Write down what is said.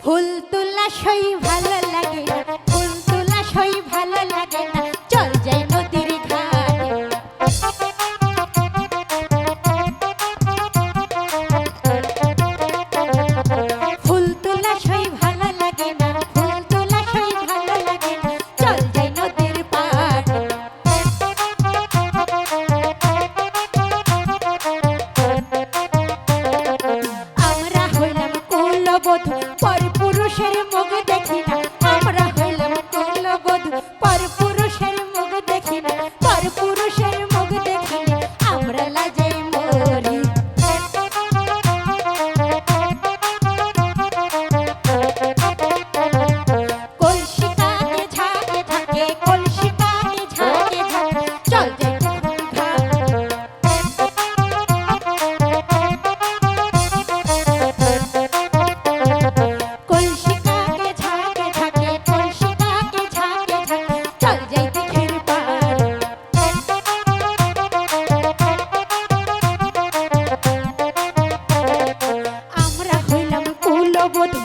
ফুল তোলা সই ভালো লাগে না, ফুল তোলা সই ভালো লাগে না, চল যাই নদীর ঘাটে। ফুল তোলা সই ভালো লাগে না, ফুল তোলা সই ভালো লাগে না, চল যাই নদীর পাড়ে। আমরা হইলাম কুলবধূ, পরপুরুষের মুখ দেখি না, আমরা হইলাম কুলবধূ, পরপুরুষের মুখ দেখি না, পরপুরুষের মুখ দেখিলে আমরা লাজে মরি। কলসি কানে ঝাঁকে ঝাঁকে, কলসি কানে ঝাঁকে ঝাঁকে, চল যাই নদীর ঘাটে। কলসি কানে ঝাঁকে ঝাঁকে, কলসি কানে ঝাঁকে ঝাঁকে, চল যাই দিঘির পাড়ে। আমরা হইলাম কুলবধূ,